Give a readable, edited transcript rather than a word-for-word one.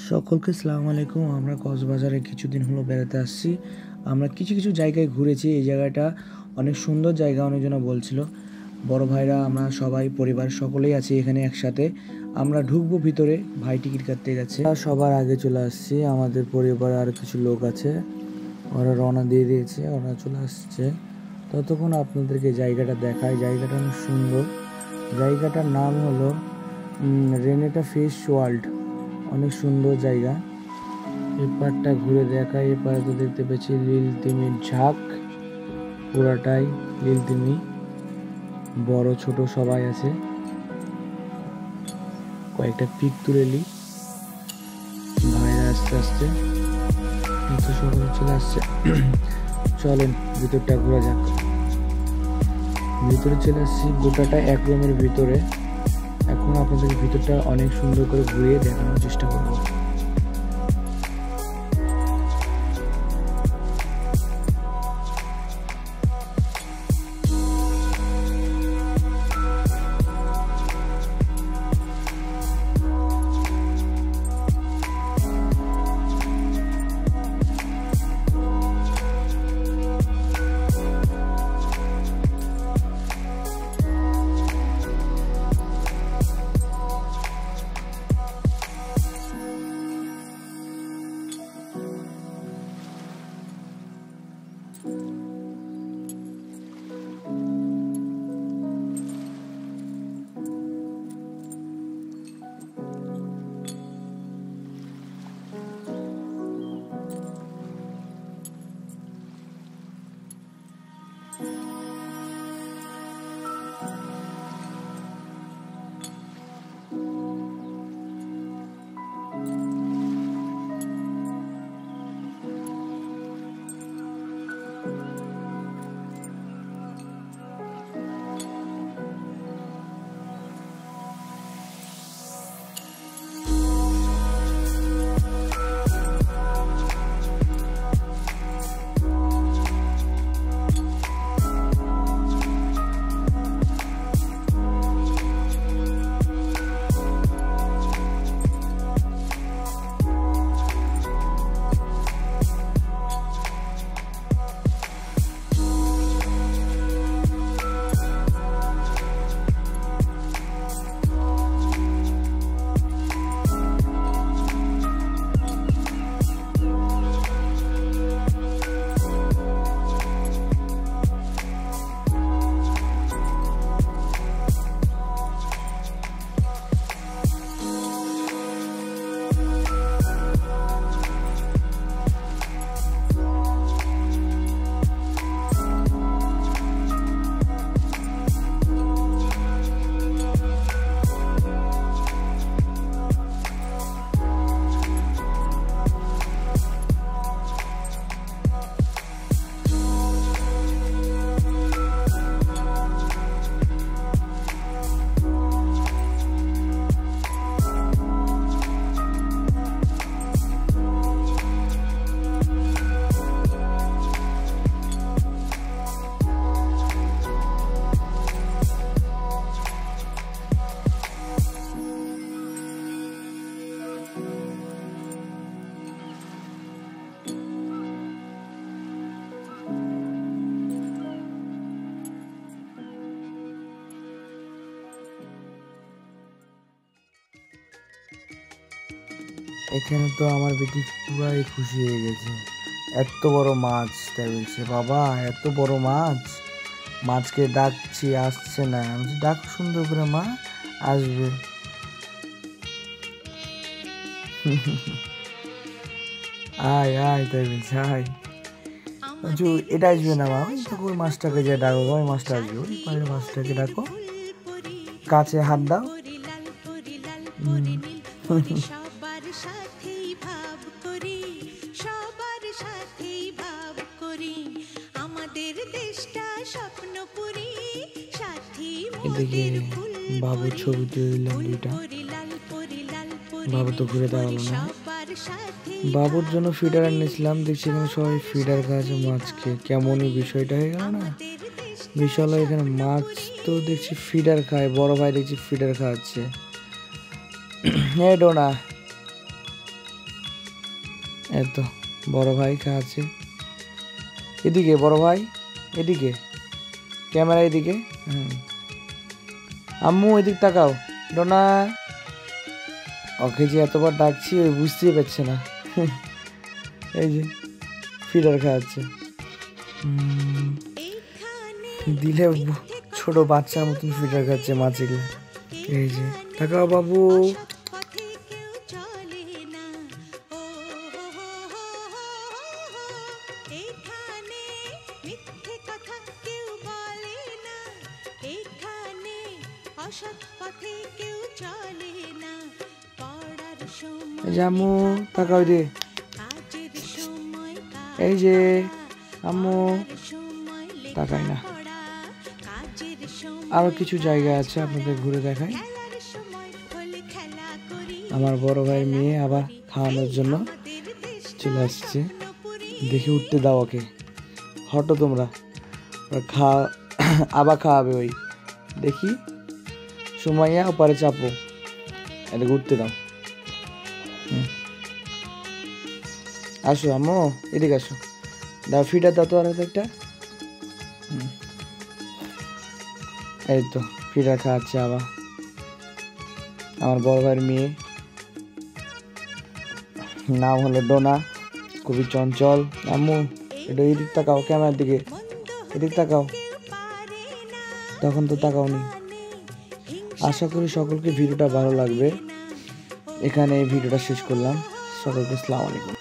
সকলকে আসসালামু আলাইকুম। আমরা কক্সবাজারে কিছুদিন হলো বেড়াতে আসছি। আমরা কিছু জায়গায় ঘুরেছি। এই জায়গাটা অনেক সুন্দর জায়গা, অনেকজনা বলছিল। বড় ভাইরা আমরা সবাই পরিবার সকলেই আছি এখানে একসাথে। আমরা ঢুকবো ভিতরে, ভাই টিকিট কাটতে গেছে। সবার আগে চলে আসছি, আমাদের পরিবারে আর কিছু লোক আছে, ওরা রওনা দিয়ে দিয়েছে, ওরা চলে আসছে। ততক্ষণ আপনাদেরকে জায়গাটা দেখায়। জায়গাটা অনেক সুন্দর। জায়গাটার নাম হলো রেনেটা ফিশ ওয়ার্ল্ড। অনেক সুন্দর জায়গা। এপারটা ঘুরে দেখা। এপারে তো দেখতে পেয়েছি লীল তিমির ঝাঁক, পুরাটাই লীল তিমি, বড় ছোট সবাই আছে। কয়েকটা পিক তুলে নি ভাইরা আস্তে আস্তে তো সবাই চলে আসছে। চলেন ভিতরটা ঘুরে যাক। ভিতরে চলে আসছি, গোটাটা এক রুমের ভিতরে। এখন আপনাদের ভিতরটা অনেক সুন্দর করে ঘুরিয়ে দেখানোর চেষ্টা করব। এখানে তো আমার বেটি পুরাই খুশি হয়ে গেছে। এত বড় মাছ, তাই বলছে বাবা এত বড় মাছ। মাছকে ডাকছি, আসছে না। আমি বলছি ডাক সুন্দর করে, মা আসবে। আয় আয়, তাই বলছে আয়। এটা আসবে না মা, ওই মাছটাকে যে ডাকো, ওই মাছটা আসবে, ওই পায়ের মাছটাকে ডাকো, কাছে হাত দাও। এদিকে বাবুর ছবি তুললাম দুইটা। বাবু তো ঘুরে দাঁড়ালো না। বাবুর জন্য ফিডার এনেছিলাম। দেখছি এখানে সবাই ফিডার খাচ্ছে মাছকে। কেমনই বিষয়টা হয়ে গেল না। বিষয় হলো এখানে মাছ তো দেখছি ফিডার খায়, বড় ভাই দেখছি ফিডার খাওয়াচ্ছে। হ্যাঁ ডোনা, এই তো বড় ভাই খাচ্ছে। এদিকে বড় ভাই, এদিকে ক্যামেরা, এদিকে। আম্মু এদিক তাকাও। ডোনা, ওকে যে এতবার ডাকছি ওই বুঝতেই পারছে না। এই যে ফিডার খাওয়াচ্ছে। দিলে ছোট বাচ্চার মতন ফিডার খাচ্ছে মাছগুলো। এই যে তাকাও বাবু। আম্মু তাকাও দিয়ে। এই যে আম্মু তাকাই না। আরো কিছু জায়গা আছে আপনাদের ঘুরে দেখাই। আমার বড় ভাইয়ের মেয়ে আবার খাওয়ানোর জন্য চলে আসছে। দেখে উঠতে দাও ওকে, হটো তোমরা, আবার খাওয়াবে ওই। দেখি সুমাইয়া ওপারে চাপো, এদিকে উঠতে দাও। আসো আম্মু এদিকে আসো, দাও ফিডার দাও তো আর একটা। এই তো ফিডার খাওয়াচ্ছে আবার আমার বড় ভাইয়ের মেয়ে, নাম হলো ডোনা, খুবই চঞ্চল। আম্মু এটা এদিক তাকাও, ক্যামেরার দিকে এদিক তাকাও। তখন তো তাকাওনি। আশা করি সকলকে ভিডিওটা ভালো লাগবে। এখানে এই ভিডিওটা শেষ করলাম। সকলকে আসসালামু আলাইকুম।